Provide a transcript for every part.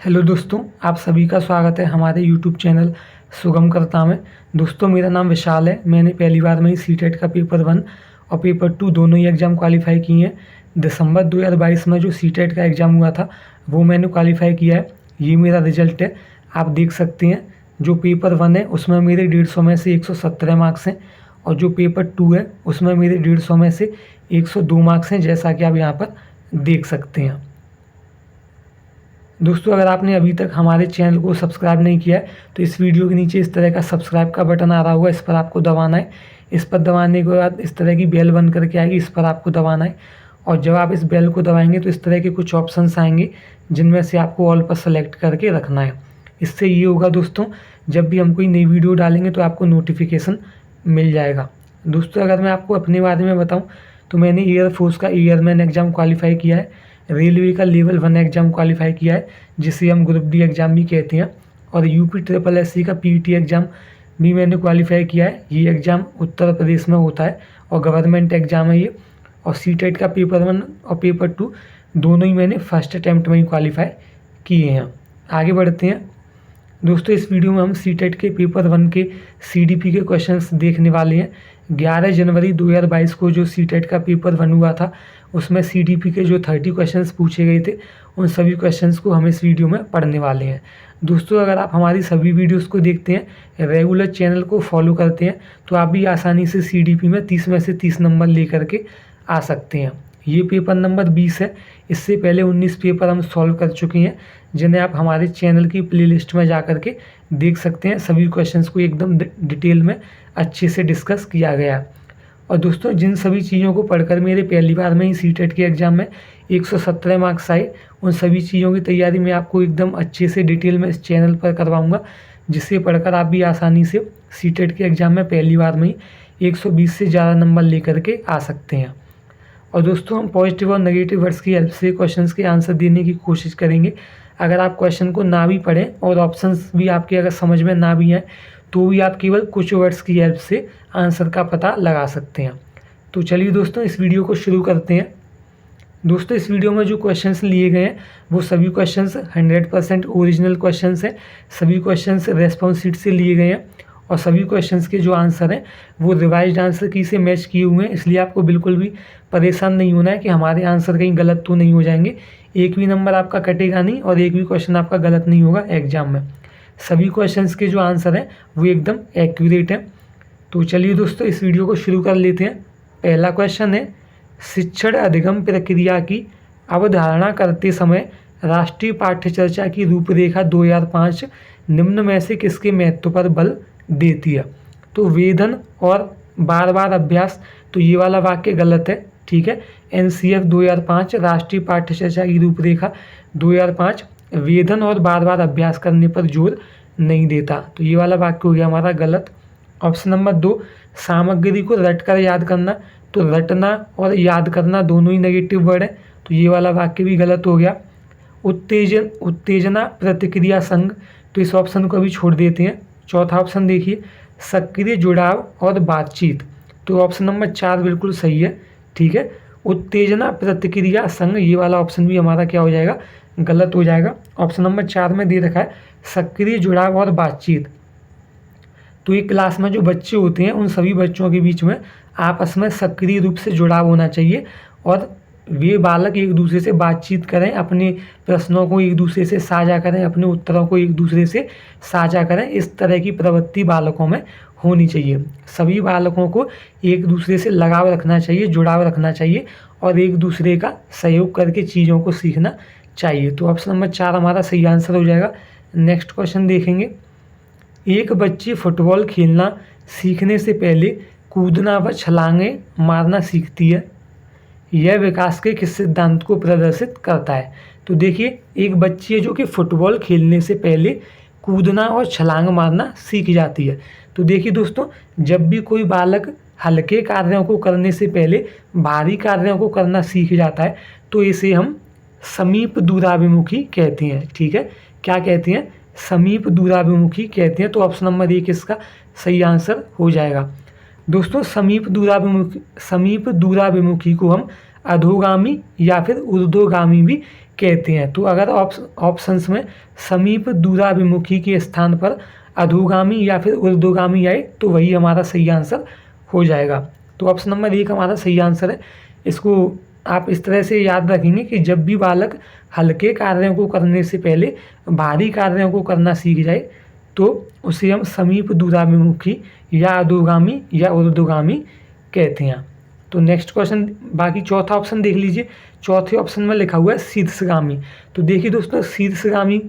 Hello दोस्तों, आप सभी का स्वागत है हमारे यूट्यूब चैनल सुगम करता में। दोस्तों, मेरा नाम विशाल है। मैंने पहली बार में ही सीटेट का पेपर 1 और पेपर 2 दोनों ही एग्ज़ाम क्वालिफाई किए हैं। दिसंबर 2022 में जो सीटेट का एग्ज़ाम हुआ था वो मैंने क्वालिफाई किया है। ये मेरा रिजल्ट है, आप देख सकते हैं। जो पेपर 1 है उसमें मेरे 150 में से 117 मार्क्स हैं और जो पेपर 2 है उसमें मेरे 150 में से 102 मार्क्स हैं, जैसा कि आप यहाँ पर देख सकते हैं। दोस्तों, अगर आपने अभी तक हमारे चैनल को सब्सक्राइब नहीं किया है तो इस वीडियो के नीचे इस तरह का सब्सक्राइब का बटन आ रहा होगा, इस पर आपको दबाना है। इस पर दबाने के बाद इस तरह की बेल बन करके आएगी, इस पर आपको दबाना है। और जब आप इस बेल को दबाएंगे तो इस तरह के कुछ ऑप्शंस आएंगे जिनमें से आपको ऑल पर सेलेक्ट करके रखना है। इससे ये होगा दोस्तों, जब भी हम कोई नई वीडियो डालेंगे तो आपको नोटिफिकेशन मिल जाएगा। दोस्तों, अगर मैं आपको अपने बारे में बताऊँ तो मैंने एयरफोर्स का एयरमैन एग्ज़ाम क्वालिफाई किया है, रेलवे का लेवल 1 एग्ज़ाम क्वालिफाई किया है जिसे हम ग्रुप डी एग्ज़ाम भी कहते हैं, और यूपी ट्रिपल एससी का पीईटी एग्ज़ाम भी मैंने क्वालिफाई किया है। ये एग्ज़ाम उत्तर प्रदेश में होता है और गवर्नमेंट एग्ज़ाम है ये। और सीटेट का पेपर 1 और पेपर 2 दोनों ही मैंने फर्स्ट अटैम्प्ट में ही क्वालिफाई किए हैं। आगे बढ़ते हैं दोस्तों, इस वीडियो में हम सीटेट के पेपर 1 के सीडीपी के क्वेश्चंस देखने वाले हैं। 11 जनवरी 2022 को जो सीटेट का पेपर 1 हुआ था उसमें सीडीपी के जो 30 क्वेश्चंस पूछे गए थे उन सभी क्वेश्चंस को हम इस वीडियो में पढ़ने वाले हैं। दोस्तों, अगर आप हमारी सभी वीडियोस को देखते हैं, रेगुलर चैनल को फॉलो करते हैं, तो आप भी आसानी से सीडीपी में 30 में से 30 नंबर लेकर के आ सकते हैं। ये पेपर नंबर 20 है। इससे पहले 19 पेपर हम सॉल्व कर चुके हैं जिन्हें आप हमारे चैनल की प्लेलिस्ट में जा कर के देख सकते हैं। सभी क्वेश्चंस को एकदम डिटेल में अच्छे से डिस्कस किया गया है। और दोस्तों, जिन सभी चीज़ों को पढ़कर मेरे पहली बार में ही सीटेट के एग्ज़ाम में 117 मार्क्स आए, उन सभी चीज़ों की तैयारी मैं आपको एकदम अच्छे से डिटेल में इस चैनल पर करवाऊँगा, जिससे पढ़कर आप भी आसानी से सीटेट के एग्ज़ाम में पहली बार में ही 120 से ज़्यादा नंबर लेकर के आ सकते हैं। और दोस्तों, हम पॉजिटिव और नेगेटिव वर्ड्स की हेल्प से क्वेश्चंस के आंसर देने की कोशिश करेंगे। अगर आप क्वेश्चन को ना भी पढ़ें और ऑप्शंस भी आपके अगर समझ में ना भी आए तो भी आप केवल कुछ वर्ड्स की हेल्प से आंसर का पता लगा सकते हैं। तो चलिए दोस्तों, इस वीडियो को शुरू करते हैं। दोस्तों, इस वीडियो में जो क्वेश्चंस लिए गए हैं वो सभी क्वेश्चंस 100% ओरिजिनल क्वेश्चंस हैं। सभी क्वेश्चंस रेस्पॉन्स शीट से लिए गए हैं और सभी क्वेश्चंस के जो आंसर हैं वो रिवाइज्ड आंसर की से मैच किए हुए हैं। इसलिए आपको बिल्कुल भी परेशान नहीं होना है कि हमारे आंसर कहीं गलत तो नहीं हो जाएंगे। एक भी नंबर आपका कटेगा नहीं और एक भी क्वेश्चन आपका गलत नहीं होगा एग्जाम में। सभी क्वेश्चंस के जो आंसर हैं वो एकदम एक्यूरेट हैं। तो चलिए दोस्तों, इस वीडियो को शुरू कर लेते हैं। पहला क्वेश्चन है, शिक्षण अधिगम प्रक्रिया की अवधारणा करते समय राष्ट्रीय पाठ्यचर्या की रूपरेखा 2005 निम्न में से किसके महत्व पर बल देती है? तो वेधन और बार बार अभ्यास, तो ये वाला वाक्य गलत है। ठीक है, एनसीएफ 2005 राष्ट्रीय पाठ्यचर्या की रूपरेखा 2005 वेधन और बार बार अभ्यास करने पर जोर नहीं देता, तो ये वाला वाक्य हो गया हमारा गलत। ऑप्शन नंबर 2, सामग्री को रट कर याद करना, तो रटना और याद करना दोनों ही नेगेटिव वर्ड है, तो ये वाला वाक्य भी गलत हो गया। उत्तेजना प्रतिक्रिया संघ, तो इस ऑप्शन को अभी छोड़ देते हैं। चौथा ऑप्शन देखिए, सक्रिय जुड़ाव और बातचीत, तो ऑप्शन नंबर 4 बिल्कुल सही है। ठीक है, उत्तेजना प्रतिक्रिया संघ, ये वाला ऑप्शन भी हमारा क्या हो जाएगा, गलत हो जाएगा। ऑप्शन नंबर 4 में दे रखा है सक्रिय जुड़ाव और बातचीत। तो एक क्लास में जो बच्चे होते हैं उन सभी बच्चों के बीच में आपस में सक्रिय रूप से जुड़ाव होना चाहिए और वे बालक एक दूसरे से बातचीत करें, अपने प्रश्नों को एक दूसरे से साझा करें, अपने उत्तरों को एक दूसरे से साझा करें। इस तरह की प्रवृत्ति बालकों में होनी चाहिए। सभी बालकों को एक दूसरे से लगाव रखना चाहिए, जुड़ाव रखना चाहिए और एक दूसरे का सहयोग करके चीज़ों को सीखना चाहिए। तो ऑप्शन नंबर 4 हमारा सही आंसर हो जाएगा। नेक्स्ट क्वेश्चन देखेंगे, एक बच्ची फुटबॉल खेलना सीखने से पहले कूदना व छलांगे मारना सीखती है, यह विकास के किस सिद्धांत को प्रदर्शित करता है? तो देखिए, एक बच्ची है जो कि फुटबॉल खेलने से पहले कूदना और छलांग मारना सीख जाती है। तो देखिए दोस्तों, जब भी कोई बालक हल्के कार्यों को करने से पहले भारी कार्यों को करना सीख जाता है तो इसे हम समीप दूराभिमुखी कहते हैं। ठीक है, क्या कहते हैं? समीप दूराभिमुखी कहते हैं। तो ऑप्शन नंबर 1 इसका सही आंसर हो जाएगा। दोस्तों, समीप दूराभिमुखी को हम अधोगामी या फिर ऊर्ध्वगामी भी कहते हैं। तो अगर ऑप्शंस में समीप दूराभिमुखी के स्थान पर अधोगामी या फिर ऊर्ध्वगामी आए तो वही हमारा सही आंसर हो जाएगा। तो ऑप्शन नंबर 1 हमारा सही आंसर है। इसको आप इस तरह से याद रखेंगे कि जब भी बालक हल्के कार्यों को करने से पहले भारी कार्यों को करना सीख जाए तो उसे हम समीप दूराभिमुखी या अधोगामी या ऊर्ध्वगामी कहते हैं। तो नेक्स्ट क्वेश्चन, बाकी चौथा ऑप्शन देख लीजिए। चौथे ऑप्शन में लिखा हुआ है शीर्षगामी। तो देखिए दोस्तों, शीर्षगामी,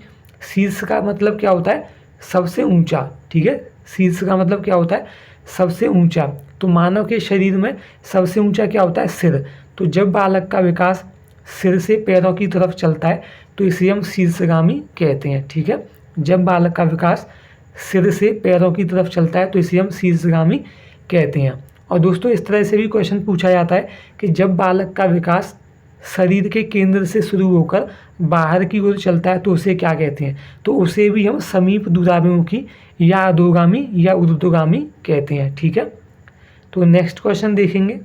शीर्ष का मतलब क्या होता है? सबसे ऊंचा। ठीक है, शीर्ष का मतलब क्या होता है? सबसे ऊंचा। तो मानव के शरीर में सबसे ऊंचा क्या होता है? सिर। तो जब बालक का विकास सिर से पैरों की तरफ चलता है तो इसे हम शीर्षगामी कहते हैं। ठीक है, जब बालक का विकास सिर से पैरों की तरफ चलता है तो इसे हम शीर्षगामी कहते हैं। और दोस्तों, इस तरह से भी क्वेश्चन पूछा जाता है कि जब बालक का विकास शरीर के केंद्र से शुरू होकर बाहर की ओर चलता है तो उसे क्या कहते हैं? तो उसे भी हम समीप दूराभिमुखी या अधोगामी या ऊर्ध्वगामी कहते हैं। ठीक है, तो नेक्स्ट क्वेश्चन देखेंगे।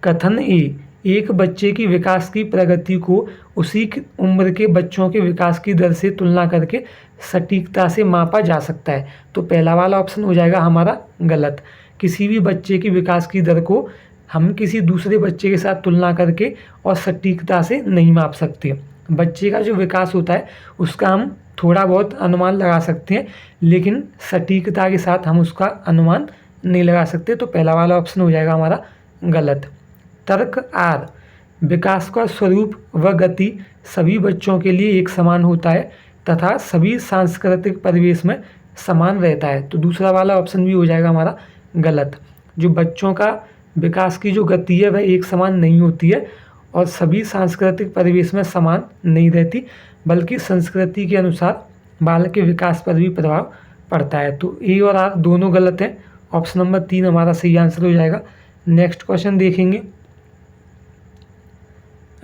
कथन ए, एक बच्चे की विकास की प्रगति को उसी उम्र के बच्चों के विकास की दर से तुलना करके सटीकता से मापा जा सकता है। तो पहला वाला ऑप्शन हो जाएगा हमारा गलत। किसी भी बच्चे की विकास की दर को हम किसी दूसरे बच्चे के साथ तुलना करके और सटीकता से नहीं माप सकते। बच्चे का जो विकास होता है उसका हम थोड़ा बहुत अनुमान लगा सकते हैं, लेकिन सटीकता के साथ हम उसका अनुमान नहीं लगा सकते। तो पहला वाला ऑप्शन हो जाएगा हमारा गलत। तर्क आर, विकास का स्वरूप व गति सभी बच्चों के लिए एक समान होता है तथा सभी सांस्कृतिक परिवेश में समान रहता है। तो दूसरा वाला ऑप्शन भी हो जाएगा हमारा गलत। जो बच्चों का विकास की जो गति है वह एक समान नहीं होती है और सभी सांस्कृतिक परिवेश में समान नहीं रहती, बल्कि संस्कृति के अनुसार बालक के विकास पर भी प्रभाव पड़ता है। तो ए और आर दोनों गलत हैं। ऑप्शन नंबर 3 हमारा सही आंसर हो जाएगा। नेक्स्ट क्वेश्चन देखेंगे।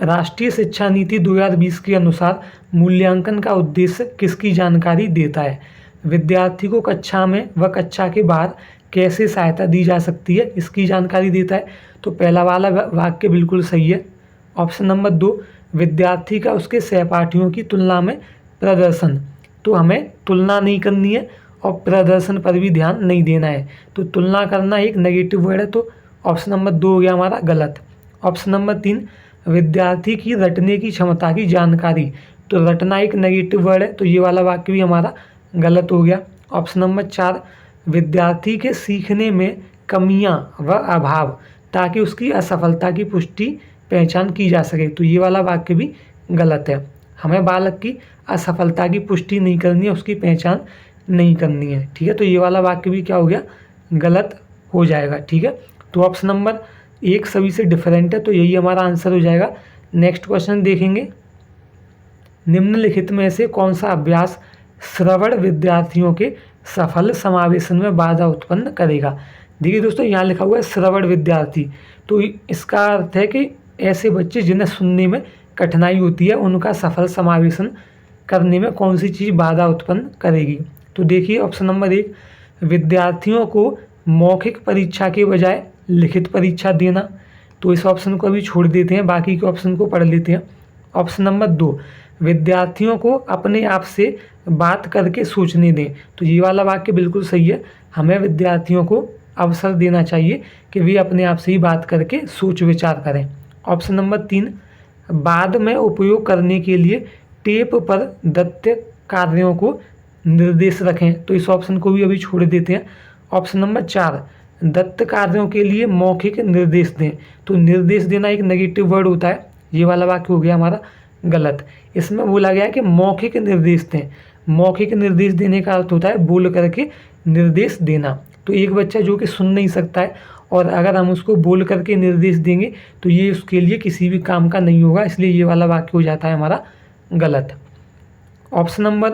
राष्ट्रीय शिक्षा नीति 2020 के अनुसार मूल्यांकन का उद्देश्य किसकी जानकारी देता है? विद्यार्थी को कक्षा में व कक्षा के बाहर कैसे सहायता दी जा सकती है, इसकी जानकारी देता है। तो पहला वाला वाक्य बिल्कुल सही है। ऑप्शन नंबर 2, विद्यार्थी का उसके सहपाठियों की तुलना में प्रदर्शन। तो हमें तुलना नहीं करनी है और प्रदर्शन पर भी ध्यान नहीं देना है। तो तुलना करना एक नेगेटिव वर्ड है, तो ऑप्शन नंबर 2 हो गया हमारा गलत। ऑप्शन नंबर 3, विद्यार्थी की रटने की क्षमता की जानकारी। तो रटना एक नेगेटिव वर्ड है, तो ये वाला वाक्य भी हमारा गलत हो गया। ऑप्शन नंबर 4, विद्यार्थी के सीखने में कमियां व अभाव ताकि उसकी असफलता की पुष्टि पहचान की जा सके। तो ये वाला वाक्य भी गलत है। हमें बालक की असफलता की पुष्टि नहीं करनी है, उसकी पहचान नहीं करनी है। ठीक है, तो ये वाला वाक्य भी क्या हो गया? गलत हो जाएगा। ठीक है, तो ऑप्शन नंबर 1 सभी से डिफरेंट है, तो यही हमारा आंसर हो जाएगा। नेक्स्ट क्वेश्चन देखेंगे। निम्नलिखित में से कौन सा अभ्यास श्रवण विद्यार्थियों के सफल समावेशन में बाधा उत्पन्न करेगा? देखिए दोस्तों, यहाँ लिखा हुआ है श्रवण विद्यार्थी। तो इसका अर्थ है कि ऐसे बच्चे जिन्हें सुनने में कठिनाई होती है उनका सफल समावेशन करने में कौन सी चीज़ बाधा उत्पन्न करेगी? तो देखिए ऑप्शन नंबर 1, विद्यार्थियों को मौखिक परीक्षा के बजाय लिखित परीक्षा देना। तो इस ऑप्शन को अभी छोड़ देते हैं, बाकी के ऑप्शन को पढ़ लेते हैं। ऑप्शन नंबर 2, विद्यार्थियों को अपने आप से बात करके सोचने दें। तो ये वाला वाक्य बिल्कुल सही है। हमें विद्यार्थियों को अवसर देना चाहिए कि वे अपने आप से ही बात करके सोच विचार करें। ऑप्शन नंबर 3, बाद में उपयोग करने के लिए टेप पर दत्त कार्यों को निर्देश रखें। तो इस ऑप्शन को भी अभी छोड़ देते हैं। ऑप्शन नंबर 4, दत्त कार्यों के लिए मौखिक निर्देश दें। तो निर्देश देना एक नेगेटिव वर्ड होता है, ये वाला वाक्य हो गया हमारा गलत। इसमें बोला गया है कि मौखिक निर्देश दें। मौखिक निर्देश देने का अर्थ होता है बोल करके निर्देश देना। तो एक बच्चा जो कि सुन नहीं सकता है और अगर हम उसको बोल करके निर्देश देंगे तो ये उसके लिए किसी भी काम का नहीं होगा, इसलिए ये वाला वाक्य हो जाता है हमारा गलत। ऑप्शन नंबर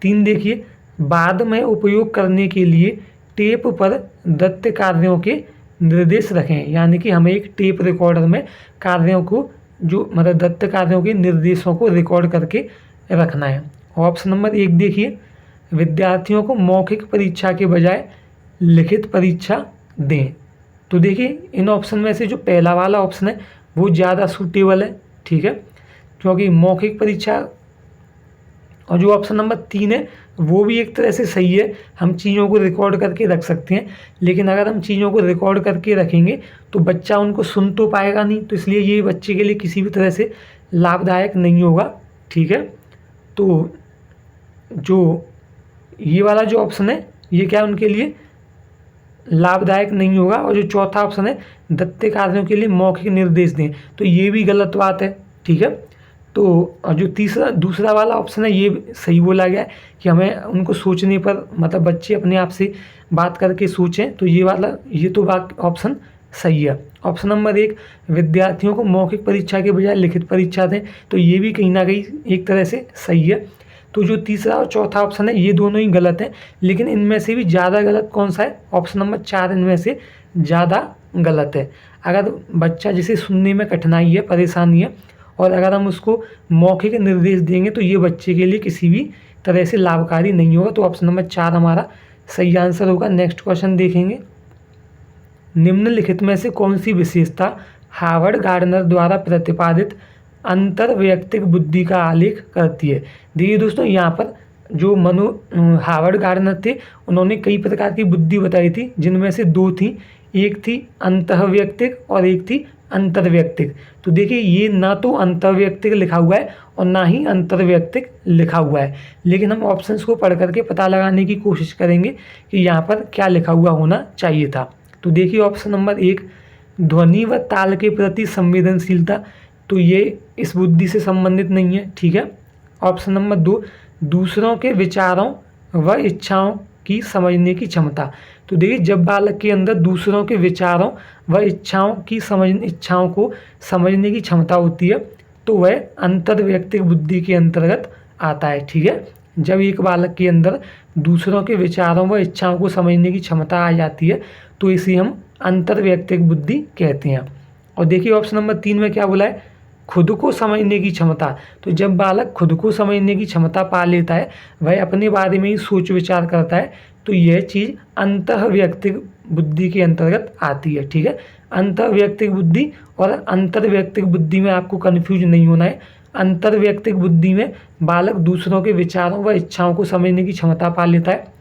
3 देखिए, बाद में उपयोग करने के लिए टेप पर दत्त कार्यों के निर्देश रखें। यानी कि हमें एक टेप रिकॉर्डर में कार्यों को जो मतलब दत्त कार्यों के निर्देशों को रिकॉर्ड करके रखना है। ऑप्शन नंबर 1 देखिए, विद्यार्थियों को मौखिक परीक्षा के बजाय लिखित परीक्षा दें। तो देखिए इन ऑप्शन में से जो पहला वाला ऑप्शन है वो ज़्यादा सूटेबल है, ठीक है, क्योंकि मौखिक परीक्षा। और जो ऑप्शन नंबर 3 है वो भी एक तरह से सही है, हम चीज़ों को रिकॉर्ड करके रख सकते हैं, लेकिन अगर हम चीज़ों को रिकॉर्ड करके रखेंगे तो बच्चा उनको सुन तो पाएगा नहीं, तो इसलिए ये बच्चे के लिए किसी भी तरह से लाभदायक नहीं होगा। ठीक है, तो जो ये वाला जो ऑप्शन है ये क्या है, उनके लिए लाभदायक नहीं होगा। और जो चौथा ऑप्शन है दत्ते कार्यों के लिए मौखिक निर्देश दें, तो ये भी गलत बात है। ठीक है, तो और जो दूसरा वाला ऑप्शन है ये सही बोला गया है कि हमें उनको सोचने पर, मतलब बच्चे अपने आप से बात करके सोचें, तो ये तो ऑप्शन सही है। ऑप्शन नंबर 1 विद्यार्थियों को मौखिक परीक्षा के बजाय लिखित परीक्षा दें, तो ये भी कहीं ना कहीं एक तरह से सही है। तो जो तीसरा और चौथा ऑप्शन है ये दोनों ही गलत हैं, लेकिन इनमें से भी ज़्यादा गलत कौन सा है, ऑप्शन नंबर 4 इनमें से ज़्यादा गलत है। अगर बच्चा जिसे सुनने में कठिनाई है, परेशानी है, और अगर हम उसको मौखिक निर्देश देंगे तो ये बच्चे के लिए किसी भी तरह से लाभकारी नहीं होगा। तो ऑप्शन नंबर 4 हमारा सही आंसर होगा। नेक्स्ट क्वेश्चन देखेंगे, निम्नलिखित में से कौन सी विशेषता हार्वर्ड गार्डनर द्वारा प्रतिपादित अंतर्वैयक्तिक बुद्धि का आलेख करती है। देखिए दोस्तों, यहाँ पर जो हार्वर्ड गार्डनर थे उन्होंने कई प्रकार की बुद्धि बताई थी, जिनमें से 2 थी, एक थी अंतर्वैयक्तिक और एक थी अंतर्वैयक्तिक। तो देखिए ये ना तो अंतर्वैयक्तिक लिखा हुआ है और ना ही अंतर्वैयक्तिक लिखा हुआ है, लेकिन हम ऑप्शंस को पढ़ करके पता लगाने की कोशिश करेंगे कि यहाँ पर क्या लिखा हुआ होना चाहिए था। तो देखिए ऑप्शन नंबर 1 ध्वनि व ताल के प्रति संवेदनशीलता, तो ये इस बुद्धि से संबंधित नहीं है। ठीक है, ऑप्शन नंबर 2 दूसरों के विचारों व इच्छाओं की समझने की क्षमता, तो देखिए जब बालक के अंदर दूसरों के विचारों व इच्छाओं को समझने की क्षमता होती है तो वह अंतर्वैयक्तिक बुद्धि के अंतर्गत आता है। ठीक है, जब एक बालक के अंदर दूसरों के विचारों व इच्छाओं को समझने की क्षमता आ जाती है तो इसे हम अंतर्वैयक्तिक बुद्धि कहते हैं। और देखिए ऑप्शन नंबर 3 में क्या बोला है, खुद को समझने की क्षमता, तो जब बालक खुद को समझने की क्षमता पा लेता है, वह अपने बारे में ही सोच विचार करता है, तो यह चीज़ अंतर्वैयक्तिक बुद्धि के अंतर्गत आती है। ठीक है, अंतर्वैयक्तिक बुद्धि और अंतर्वैयक्तिक बुद्धि में आपको कन्फ्यूज नहीं होना है। अंतर्वैयक्तिक बुद्धि में बालक दूसरों के विचारों व इच्छाओं को समझने की क्षमता पा लेता है,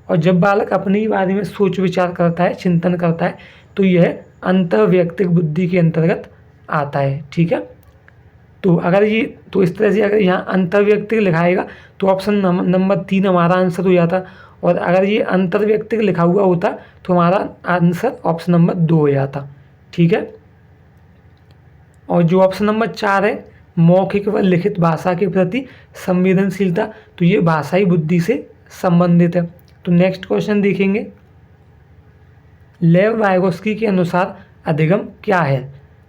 और जब बालक अपने ही बारे में सोच विचार करता है, चिंतन करता है, तो यह अंतर्वैयक्तिक बुद्धि के अंतर्गत आता है। ठीक है, तो इस तरह से अगर यहाँ अंतर्वैयक्तिक लिखाएगा तो ऑप्शन नंबर 3 हमारा आंसर हो जाता, और अगर ये अंतर्वैयक्तिक लिखा हुआ होता तो हमारा आंसर ऑप्शन नंबर 2 हो जाता। ठीक है, और जो ऑप्शन नंबर 4 है मौखिक व लिखित भाषा के प्रति संवेदनशीलता, तो ये भाषाई बुद्धि से संबंधित है। तो नेक्स्ट क्वेश्चन देखेंगे, लेव वाइगोस्की के अनुसार अधिगम क्या है।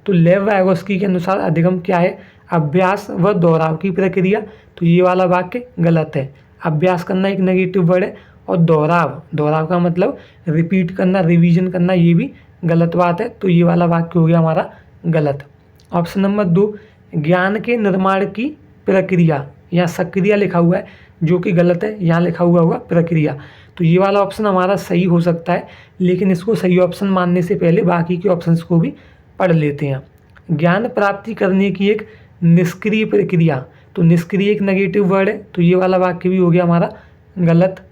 तो लेव वाइगोस्की के अनुसार अधिगम क्या है, अभ्यास व दोहराव की प्रक्रिया, तो ये वाला वाक्य गलत है। अभ्यास करना एक नेगेटिव वर्ड है, और दोहराव का मतलब रिपीट करना, रिवीजन करना, ये भी गलत बात है, तो ये वाला वाक्य हो गया हमारा गलत। ऑप्शन नंबर 2 ज्ञान के निर्माण की प्रक्रिया, यहाँ सक्रिया लिखा हुआ है जो कि गलत है, यहाँ लिखा हुआ होगा प्रक्रिया। तो ये वाला ऑप्शन हमारा सही हो सकता है, लेकिन इसको सही ऑप्शन मानने से पहले बाकी के ऑप्शंस को भी पढ़ लेते हैं। ज्ञान प्राप्ति करने की एक निष्क्रिय प्रक्रिया, तो निष्क्रिय एक नेगेटिव वर्ड है, तो ये वाला वाक्य भी हो गया हमारा गलत।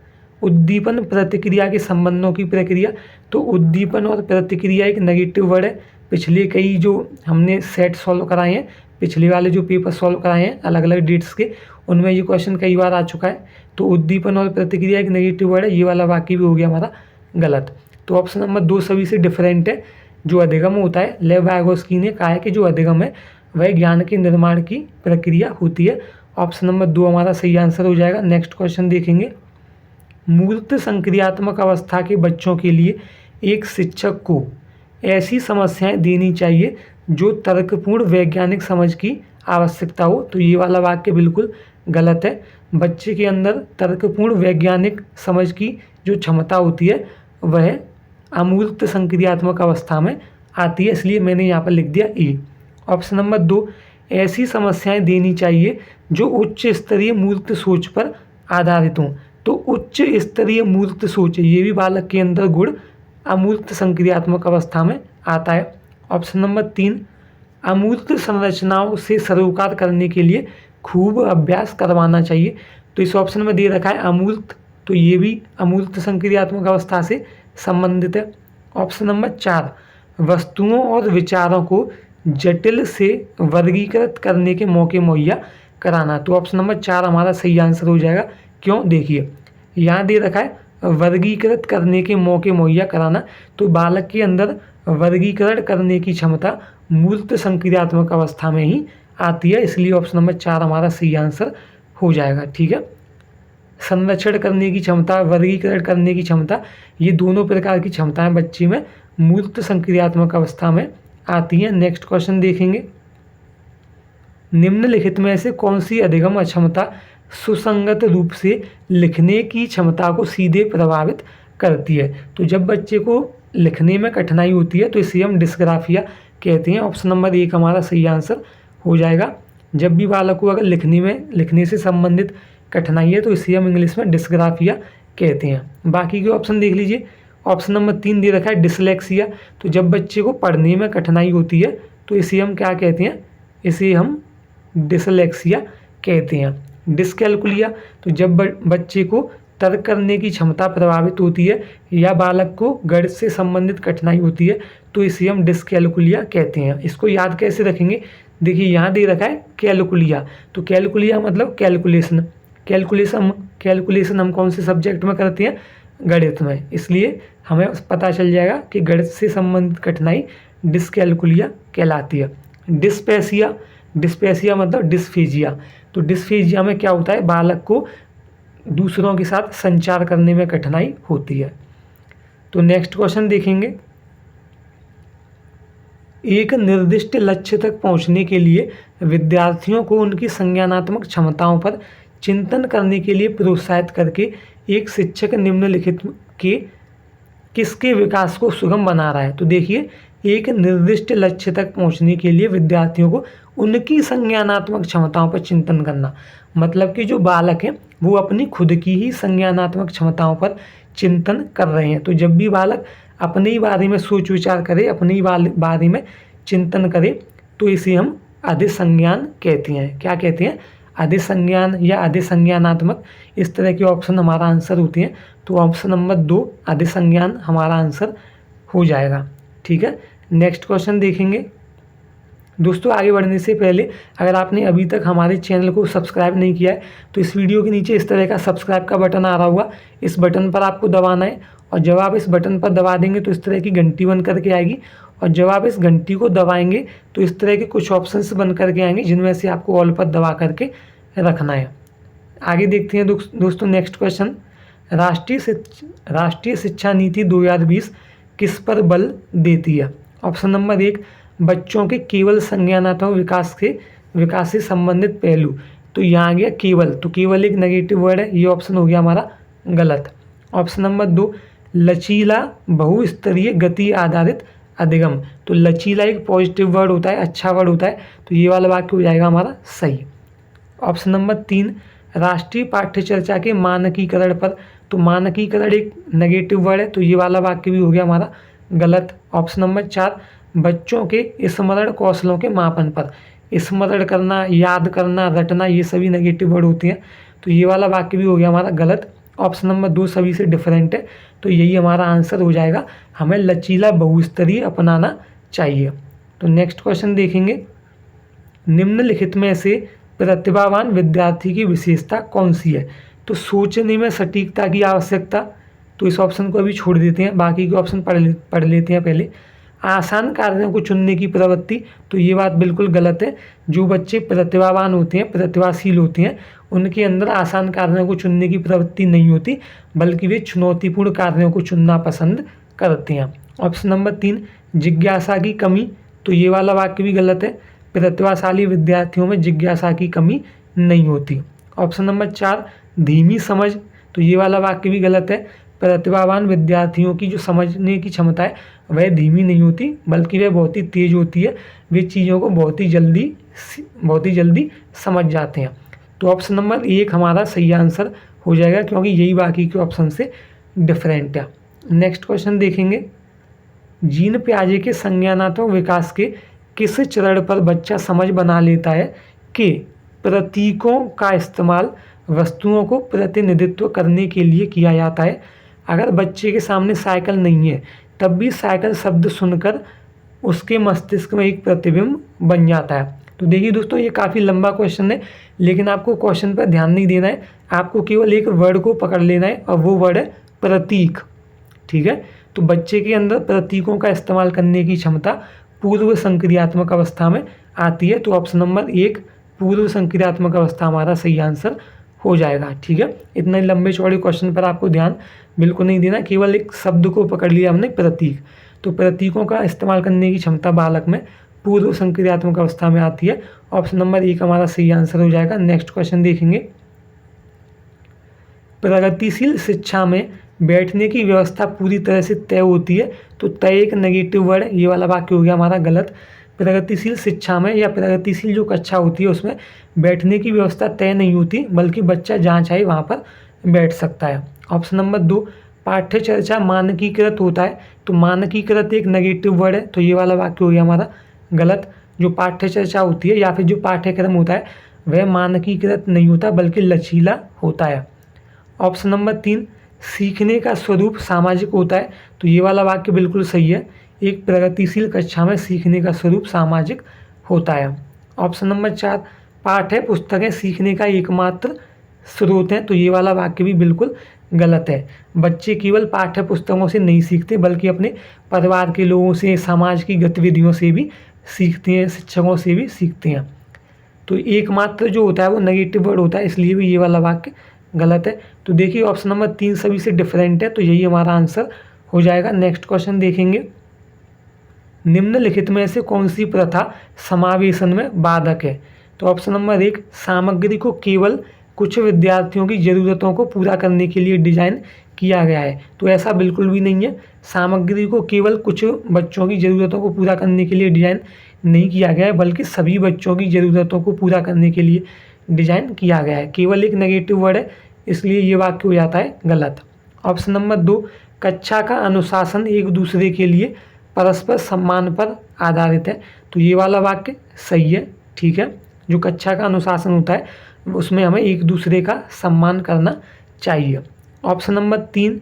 उद्दीपन प्रतिक्रिया के संबंधों की प्रक्रिया, तो उद्दीपन और प्रतिक्रिया एक नेगेटिव वर्ड है। पिछले कई जो हमने सेट सॉल्व कराए हैं, पिछले वाले जो पेपर सॉल्व कराए हैं अलग अलग डेट्स के, उनमें ये क्वेश्चन कई बार आ चुका है। तो उद्दीपन और प्रतिक्रिया एक नेगेटिव वर्ड है, ये वाला वाक्य भी हो गया हमारा गलत। तो ऑप्शन नंबर 2 सभी से डिफरेंट है। जो अधिगम होता है, लेव वाइगोस्की ने कहा है कि जो अधिगम है वह ज्ञान के निर्माण की प्रक्रिया होती है। ऑप्शन नंबर 2 हमारा सही आंसर हो जाएगा। नेक्स्ट क्वेश्चन देखेंगे, मूर्त संक्रियात्मक अवस्था के बच्चों के लिए एक शिक्षक को ऐसी समस्याएं देनी चाहिए जो तर्कपूर्ण वैज्ञानिक समझ की आवश्यकता हो, तो ये वाला वाक्य बिल्कुल गलत है। बच्चे के अंदर तर्कपूर्ण वैज्ञानिक समझ की जो क्षमता होती है वह अमूर्त संक्रियात्मक अवस्था में आती है, इसलिए मैंने यहाँ पर लिख दिया ई। ऑप्शन नंबर 2 ऐसी समस्याएं देनी चाहिए जो उच्च स्तरीय मूर्त सोच पर आधारित हों, तो उच्च स्तरीय मूर्त सोच, ये भी बालक के अंदर गुण अमूर्त संक्रियात्मक अवस्था में आता है। ऑप्शन नंबर 3 अमूर्त संरचनाओं से सरोकार करने के लिए खूब अभ्यास करवाना चाहिए। तो इस ऑप्शन में दे रखा है अमूर्त, तो ये भी अमूर्त संक्रियात्मक अवस्था से संबंधित है। ऑप्शन नंबर 4, वस्तुओं और विचारों को जटिल से वर्गीकृत करने के मौके मुहैया कराना। तो ऑप्शन नंबर 4 हमारा सही आंसर हो जाएगा। क्यों, देखिए यहाँ दे रखा है वर्गीकृत करने के मौके मुहैया कराना, तो बालक के अंदर वर्गीकरण करने की क्षमता मूर्त संक्रियात्मक अवस्था में ही आती है, इसलिए ऑप्शन नंबर 4 हमारा सही आंसर हो जाएगा। ठीक है, संरक्षण करने की क्षमता, वर्गीकरण करने की क्षमता, ये दोनों प्रकार की क्षमताएं बच्चे में मूर्त संक्रियात्मक अवस्था में आती हैं। नेक्स्ट क्वेश्चन देखेंगे, निम्नलिखित में से कौन सी अधिगम अक्षमता सुसंगत रूप से लिखने की क्षमता को सीधे प्रभावित करती है? तो जब बच्चे को लिखने में कठिनाई होती है तो इसे हम डिस्ग्राफिया कहते हैं। ऑप्शन नंबर 1 हमारा सही आंसर हो जाएगा। जब भी बालक को अगर लिखने से संबंधित कठिनाई है तो इसे हम इंग्लिश में डिस्ग्राफिया कहते हैं। बाकी के ऑप्शन देख लीजिए। ऑप्शन नंबर 3 दे रखा है डिसलेक्सिया, तो जब बच्चे को पढ़ने में कठिनाई होती है तो इसे हम क्या कहते हैं? इसे हम डिसलेक्सिया कहते हैं। डिसकैलकुलिया, तो जब बच्चे को तर्क करने की क्षमता प्रभावित होती है या बालक को गणित से संबंधित कठिनाई होती है तो इसे हम डिसकैलकुलिया कहते हैं। इसको याद कैसे रखेंगे? देखिए यहाँ दे रखा है कैलकुलिया, तो कैलकुलिया मतलब कैलकुलेशन। कैलकुलेशन हम कौन से सब्जेक्ट में करते हैं? गणित में, इसलिए हमें पता चल जाएगा कि गणित से संबंधित कठिनाई डिसकैलकुलिया कहलाती है। डिस्पेसिया मतलब डिस्फेजिया, तो डिस्फेजिया में क्या होता है? बालक को दूसरों के साथ संचार करने में कठिनाई होती है। तो नेक्स्ट क्वेश्चन देखेंगे, एक निर्दिष्ट लक्ष्य तक पहुंचने के लिए विद्यार्थियों को उनकी संज्ञानात्मक क्षमताओं पर चिंतन करने के लिए प्रोत्साहित करके एक शिक्षक निम्नलिखित के किसके विकास को सुगम बना रहा है? तो देखिए, एक निर्दिष्ट लक्ष्य तक पहुंचने के लिए विद्यार्थियों को उनकी संज्ञानात्मक क्षमताओं पर चिंतन करना, मतलब कि जो बालक हैं वो अपनी खुद की ही संज्ञानात्मक क्षमताओं पर चिंतन कर रहे हैं। तो जब भी बालक अपने ही बारे में सोच विचार करे, अपने ही बारे में चिंतन करे, तो इसे हम अधिसंज्ञान कहते हैं। क्या कहते हैं? अधिसंज्ञान या अधिसंज्ञानात्मक, इस तरह के ऑप्शन हमारा आंसर होते हैं। तो ऑप्शन नंबर 2 अधिसंज्ञान हमारा आंसर हो जाएगा। ठीक है, नेक्स्ट क्वेश्चन देखेंगे। दोस्तों आगे बढ़ने से पहले अगर आपने अभी तक हमारे चैनल को सब्सक्राइब नहीं किया है तो इस वीडियो के नीचे इस तरह का सब्सक्राइब का बटन आ रहा होगा, इस बटन पर आपको दबाना है और जब आप इस बटन पर दबा देंगे तो इस तरह की घंटी बन करके आएगी और जब आप इस घंटी को दबाएंगे तो इस तरह के कुछ ऑप्शंस बन करके आएंगे जिनमें से आपको ऑल पर दबा करके रखना है। आगे देखते हैं दोस्तों नेक्स्ट क्वेश्चन, राष्ट्रीय शिक्षा नीति 2020 किस पर बल देती है? ऑप्शन नंबर 1 बच्चों के केवल संज्ञानात्मक विकास से संबंधित पहलू, तो यहाँ आ गया केवल, तो केवल एक नेगेटिव वर्ड है, ये ऑप्शन हो गया हमारा गलत। ऑप्शन नंबर 2 लचीला बहुस्तरीय गति आधारित अधिगम, तो लचीला एक पॉजिटिव वर्ड होता है, अच्छा वर्ड होता है, तो ये वाला वाक्य हो जाएगा हमारा सही। ऑप्शन नंबर 3 राष्ट्रीय पाठ्य चर्चा के मानकीकरण पर, तो मानकीकरण एक नेगेटिव वर्ड है, तो ये वाला वाक्य भी हो गया हमारा गलत। ऑप्शन नंबर 4 बच्चों के स्मरण कौशलों के मापन पर, स्मरण करना, याद करना, रटना, ये सभी नेगेटिव वर्ड होते हैं, तो ये वाला वाक्य भी हो गया हमारा गलत। ऑप्शन नंबर 2 सभी से डिफरेंट है, तो यही हमारा आंसर हो जाएगा, हमें लचीला बहुस्तरीय अपनाना चाहिए। तो नेक्स्ट क्वेश्चन देखेंगे, निम्नलिखित में से प्रतिभावान विद्यार्थी की विशेषता कौन सी है? सोचने में सटीकता की आवश्यकता, तो इस ऑप्शन को अभी छोड़ देते हैं, बाकी के ऑप्शन पढ़ लेते हैं पहले। आसान कार्यों को चुनने की प्रवृत्ति, तो ये बात बिल्कुल गलत है। जो बच्चे प्रतिभावान होते हैं, प्रतिभाशील होते हैं, उनके अंदर आसान कार्यों को चुनने की प्रवृत्ति नहीं होती, बल्कि वे चुनौतीपूर्ण कार्यों को चुनना पसंद करते हैं। ऑप्शन नंबर 3 जिज्ञासा की कमी, तो ये वाला वाक्य भी गलत है, प्रतिभाशाली विद्यार्थियों में जिज्ञासा की कमी नहीं होती। ऑप्शन नंबर 4 धीमी समझ, तो ये वाला वाक्य भी गलत है, प्रतिभावान विद्यार्थियों की जो समझने की क्षमता है वह धीमी नहीं होती, बल्कि वह बहुत ही तेज होती है, वे चीज़ों को बहुत ही जल्दी समझ जाते हैं। तो ऑप्शन नंबर 1 हमारा सही आंसर हो जाएगा, क्योंकि यही बाकी के ऑप्शन से डिफरेंट है। नेक्स्ट क्वेश्चन देखेंगे, जीन पियाजे के संज्ञानात्मक विकास के किस चरण पर बच्चा समझ बना लेता है कि प्रतीकों का इस्तेमाल वस्तुओं को प्रतिनिधित्व करने के लिए किया जाता है। अगर बच्चे के सामने साइकिल नहीं है तब भी साइकिल शब्द सुनकर उसके मस्तिष्क में एक प्रतिबिंब बन जाता है। तो देखिए दोस्तों, ये काफ़ी लंबा क्वेश्चन है, लेकिन आपको क्वेश्चन पर ध्यान नहीं देना है, आपको केवल एक वर्ड को पकड़ लेना है और वो वर्ड है प्रतीक। ठीक है, तो बच्चे के अंदर प्रतीकों का इस्तेमाल करने की क्षमता पूर्व संक्रियात्मक अवस्था में आती है। तो ऑप्शन नंबर 1 पूर्व संक्रियात्मक अवस्था हमारा सही आंसर हो जाएगा। ठीक है, इतने लंबे चौड़े क्वेश्चन पर आपको ध्यान बिल्कुल नहीं देना, केवल एक शब्द को पकड़ लिया हमने, प्रतीक। तो प्रतीकों का इस्तेमाल करने की क्षमता बालक में पूर्व संक्रियात्मक अवस्था में आती है। ऑप्शन नंबर 1 हमारा सही आंसर हो जाएगा। नेक्स्ट क्वेश्चन देखेंगे। प्रगतिशील शिक्षा में बैठने की व्यवस्था पूरी तरह से तय होती है। तो तय एक नेगेटिव वर्ड, ये वाला वाक्य हो गया हमारा गलत। प्रगतिशील शिक्षा में या प्रगतिशील जो कक्षा होती है उसमें बैठने की व्यवस्था तय नहीं होती, बल्कि बच्चा जहाँ चाहे वहाँ पर बैठ सकता है। ऑप्शन नंबर 2 पाठ्य चर्चा मानकीकृत होता है। तो मानकीकृत एक नेगेटिव वर्ड है, तो ये वाला वाक्य हो गया हमारा गलत। जो पाठ्य चर्चा होती है या फिर जो पाठ्यक्रम होता है वह मानकीकृत नहीं होता, बल्कि लचीला होता है। ऑप्शन नंबर 3 सीखने का स्वरूप सामाजिक होता है। तो ये वाला वाक्य बिल्कुल सही है, एक प्रगतिशील कक्षा में सीखने का स्वरूप सामाजिक होता है। ऑप्शन नंबर 4 पाठ्य पुस्तकें सीखने का एकमात्र स्रोत हैं। तो ये वाला वाक्य भी बिल्कुल गलत है। बच्चे केवल पाठ्य पुस्तकों से नहीं सीखते, बल्कि अपने परिवार के लोगों से, समाज की गतिविधियों से भी सीखते हैं, शिक्षकों से भी सीखते हैं। तो एकमात्र जो होता है वो नेगेटिव वर्ड होता है, इसलिए भी ये वाला वाक्य गलत है। तो देखिए ऑप्शन नंबर 3 सभी से डिफरेंट है, तो यही हमारा आंसर हो जाएगा। नेक्स्ट क्वेश्चन देखेंगे। निम्नलिखित में से कौन सी प्रथा समावेशन में बाधक है? तो ऑप्शन नंबर 1 सामग्री को केवल कुछ विद्यार्थियों की ज़रूरतों को पूरा करने के लिए डिजाइन किया गया है। तो ऐसा बिल्कुल भी नहीं है, सामग्री को केवल कुछ बच्चों की ज़रूरतों को पूरा करने के लिए डिजाइन नहीं किया गया है, बल्कि सभी बच्चों की ज़रूरतों को पूरा करने के लिए डिजाइन किया गया है। केवल एक नेगेटिव वर्ड है, इसलिए ये वाक्य हो जाता है गलत। ऑप्शन नंबर 2 कक्षा का अनुशासन एक दूसरे के लिए परस्पर सम्मान पर आधारित है। तो ये वाला वाक्य सही है। ठीक है, जो कक्षा का अनुशासन होता है उसमें हमें एक दूसरे का सम्मान करना चाहिए। ऑप्शन नंबर 3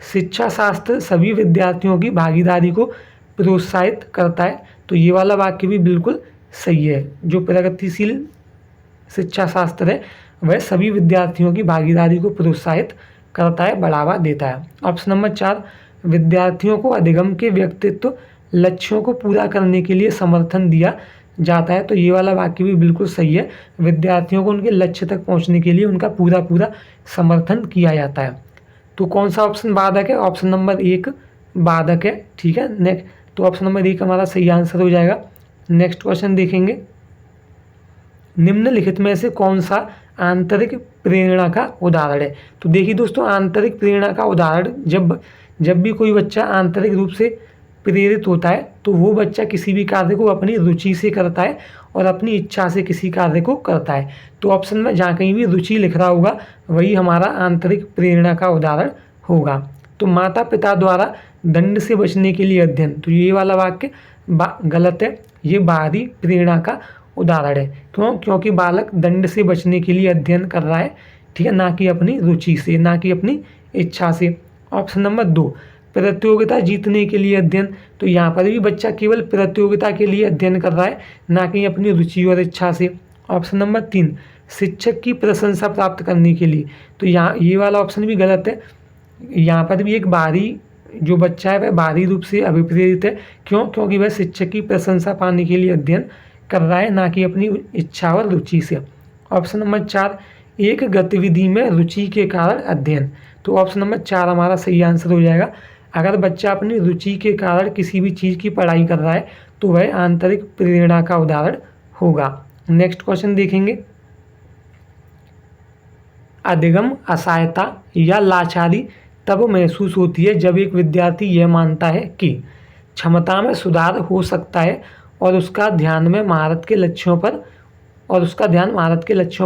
शिक्षा शास्त्र सभी विद्यार्थियों की भागीदारी को प्रोत्साहित करता है। तो ये वाला वाक्य भी बिल्कुल सही है। जो प्रगतिशील शिक्षा शास्त्र है वह सभी विद्यार्थियों की भागीदारी को प्रोत्साहित करता है, बढ़ावा देता है। ऑप्शन नंबर 4 विद्यार्थियों को अधिगम के व्यक्तित्व लक्ष्यों को पूरा करने के लिए समर्थन दिया जाता है। तो ये वाला वाक्य भी बिल्कुल सही है, विद्यार्थियों को उनके लक्ष्य तक पहुंचने के लिए उनका पूरा पूरा समर्थन किया जाता है। तो कौन सा ऑप्शन बाधक है? ऑप्शन नंबर 1 बाधक है। ठीक है, नेक्स्ट, तो ऑप्शन नंबर 1 हमारा सही आंसर हो जाएगा। नेक्स्ट क्वेश्चन देखेंगे। निम्नलिखित में से कौन सा आंतरिक प्रेरणा का उदाहरण है? तो देखिए दोस्तों, आंतरिक प्रेरणा का उदाहरण जब भी कोई बच्चा आंतरिक रूप से प्रेरित होता है तो वो बच्चा किसी भी कार्य को अपनी रुचि से करता है और अपनी इच्छा से किसी कार्य को करता है। तो ऑप्शन में जहाँ कहीं भी रुचि लिख रहा होगा वही हमारा आंतरिक प्रेरणा का उदाहरण होगा। तो माता पिता द्वारा दंड से बचने के लिए अध्ययन, तो ये वाला वाक्य गलत है, ये बाहरी प्रेरणा का उदाहरण है। क्यों? क्योंकि बालक दंड से बचने के लिए अध्ययन कर रहा है, ठीक है, ना कि अपनी रुचि से, ना कि अपनी इच्छा से। ऑप्शन नंबर 2 प्रतियोगिता जीतने के लिए अध्ययन, तो यहाँ पर भी बच्चा केवल प्रतियोगिता के लिए अध्ययन कर रहा है, ना कि अपनी रुचि और इच्छा से। ऑप्शन नंबर 3 शिक्षक की प्रशंसा प्राप्त करने के लिए, तो यहाँ ये वाला ऑप्शन भी गलत है। यहाँ पर भी एक बाहरी जो बच्चा है वह बाहरी रूप से अभिप्रेरित है। क्यों? क्योंकि वह शिक्षक की प्रशंसा पाने के लिए अध्ययन कर रहा है, ना कि अपनी इच्छा और रुचि से। ऑप्शन नंबर 4 एक गतिविधि में रुचि के कारण अध्ययन, तो ऑप्शन नंबर 4 हमारा सही आंसर हो जाएगा। अगर बच्चा अपनी रुचि के कारण किसी भी चीज़ की पढ़ाई कर रहा है तो वह आंतरिक प्रेरणा का उदाहरण होगा। नेक्स्ट क्वेश्चन देखेंगे। अधिगम असहायता या लाचारी तब महसूस होती है जब एक विद्यार्थी यह मानता है कि क्षमता में सुधार हो सकता है और उसका ध्यान महारत के लक्ष्यों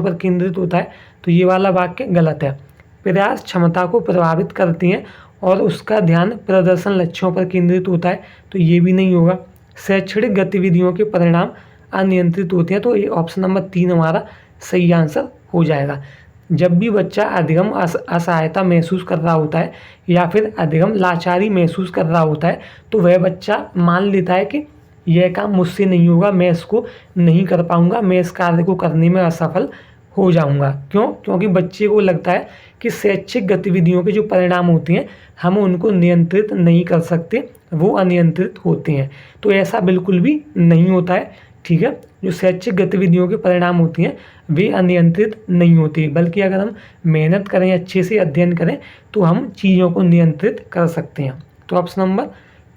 पर केंद्रित होता है। तो ये वाला वाक्य गलत है। प्रयास क्षमता को प्रभावित करते हैं और उसका ध्यान प्रदर्शन लक्ष्यों पर केंद्रित होता है, तो ये भी नहीं होगा। शैक्षणिक गतिविधियों के परिणाम अनियंत्रित होते हैं। तो ये ऑप्शन नंबर 3 हमारा सही आंसर हो जाएगा। जब भी बच्चा अधिगम असहायता महसूस कर रहा होता है या फिर अधिगम लाचारी महसूस कर रहा होता है, तो वह बच्चा मान लेता है कि यह काम मुझसे नहीं होगा, मैं इसको नहीं कर पाऊंगा, मैं इस कार्य को करने में असफल हो जाऊंगा। क्यों? क्योंकि बच्चे को लगता है कि शैक्षिक गतिविधियों के जो परिणाम होते हैं हम उनको नियंत्रित नहीं कर सकते, वो अनियंत्रित होते हैं। तो ऐसा बिल्कुल भी नहीं होता है, ठीक है। जो शैक्षिक गतिविधियों के परिणाम होती हैं वे अनियंत्रित नहीं होती, बल्कि अगर हम मेहनत करें, अच्छे से अध्ययन करें, तो हम चीज़ों को नियंत्रित कर सकते हैं। तो ऑप्शन नंबर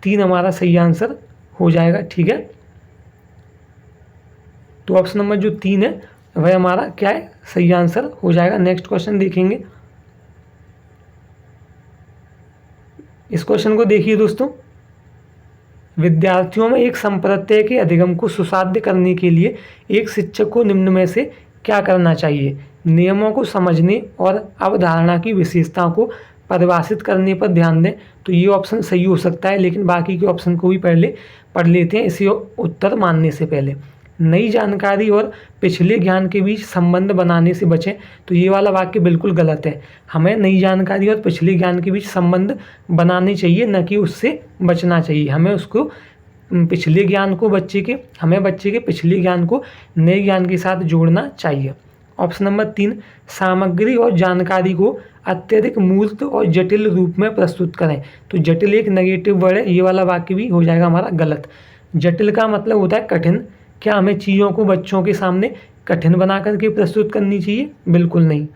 3 हमारा सही आंसर हो जाएगा, ठीक है। तो ऑप्शन नंबर जो 3 है वह हमारा क्या है, सही आंसर हो जाएगा। नेक्स्ट क्वेश्चन देखेंगे। इस क्वेश्चन को देखिए दोस्तों, विद्यार्थियों में एक संप्रत्यय के अधिगम को सुसाध्य करने के लिए एक शिक्षक को निम्न में से क्या करना चाहिए? नियमों को समझने और अवधारणा की विशेषताओं को परिभाषित करने पर ध्यान दें। तो ये ऑप्शन सही हो सकता है, लेकिन बाकी के ऑप्शन को भी पहले पढ़ लेते हैं इसी उत्तर मानने से पहले। नई जानकारी और पिछले ज्ञान के बीच संबंध बनाने से बचें। तो ये वाला वाक्य बिल्कुल गलत है। हमें नई जानकारी और पिछले ज्ञान के बीच संबंध बनाने चाहिए, न कि उससे बचना चाहिए। हमें उसको पिछले ज्ञान को बच्चे के पिछले ज्ञान को नए ज्ञान के साथ जोड़ना चाहिए। ऑप्शन नंबर 3, सामग्री और जानकारी को अत्यधिक मूर्त और जटिल रूप में प्रस्तुत करें। तो जटिल एक नेगेटिव वर्ड है, ये वाला वाक्य भी हो जाएगा हमारा गलत। जटिल का मतलब होता है कठिन। क्या हमें चीज़ों को बच्चों के सामने कठिन बना करके प्रस्तुत करनी चाहिए? बिल्कुल नहीं,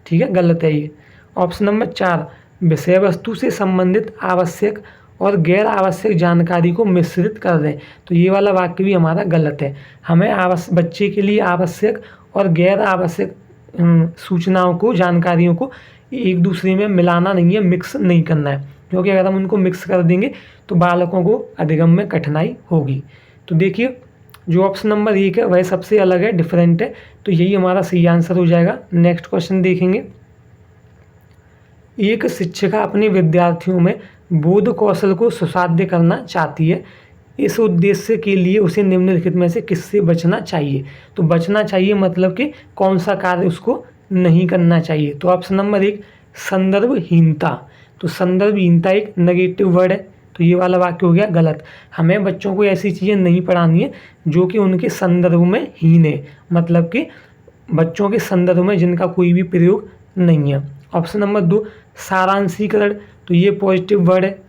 ठीक है, गलत है ये। ऑप्शन नंबर 4, विषय वस्तु से संबंधित आवश्यक और गैर आवश्यक जानकारी को मिश्रित कर दें। तो ये वाला वाक्य भी हमारा गलत है। हमें बच्चे के लिए आवश्यक और गैर आवश्यक सूचनाओं को, जानकारियों को एक दूसरे में मिलाना नहीं है, मिक्स नहीं करना है, क्योंकि अगर हम उनको मिक्स कर देंगे तो बालकों को अधिगम में कठिनाई होगी। तो देखिए, जो ऑप्शन नंबर 1 है वह सबसे अलग है, डिफरेंट है, तो यही हमारा सही आंसर हो जाएगा। नेक्स्ट क्वेश्चन देखेंगे। एक शिक्षिका अपने विद्यार्थियों में बोध कौशल को सुसाध्य करना चाहती है। इस उद्देश्य के लिए उसे निम्नलिखित में से किससे बचना चाहिए? तो बचना चाहिए मतलब कि कौन सा कार्य उसको नहीं करना चाहिए? तो ऑप्शन नंबर 1, संदर्भहीनता। तो संदर्भहीनता एक नेगेटिव वर्ड है, तो ये वाला वाक्य हो गया गलत। हमें बच्चों को ऐसी चीज़ें नहीं पढ़ानी है जो कि उनके संदर्भ में हीन है, मतलब कि बच्चों के संदर्भ में जिनका कोई भी प्रयोग नहीं है। Option number 2, सारांशीकरण। तो ये पॉजिटिव वर्ड है।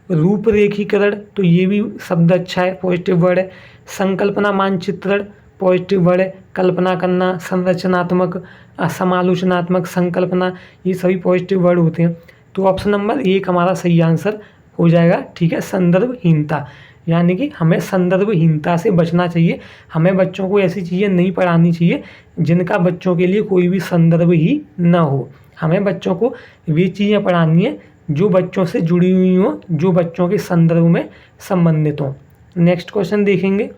रूपरेखीकरण, तो ये भी शब्द अच्छा है, पॉजिटिव वर्ड है। संकल्पना मानचित्रण, पॉजिटिव वर्ड है। कल्पना करना, संरचनात्मक, समालोचनात्मक, संकल्पना, ये सभी पॉजिटिव वर्ड होते हैं। तो ऑप्शन नंबर 1 हमारा सही आंसर हो जाएगा, ठीक है, संदर्भहीनता। यानी कि हमें संदर्भहीनता से बचना चाहिए। हमें बच्चों को ऐसी चीज़ें नहीं पढ़ानी चाहिए जिनका बच्चों के लिए कोई भी संदर्भ ही ना हो। हमें बच्चों को वे चीज़ें पढ़ानी है जो बच्चों से जुड़ी हुई हों, जो बच्चों के संदर्भ में संबंधित हों। नेक्स्ट क्वेश्चन देखेंगे।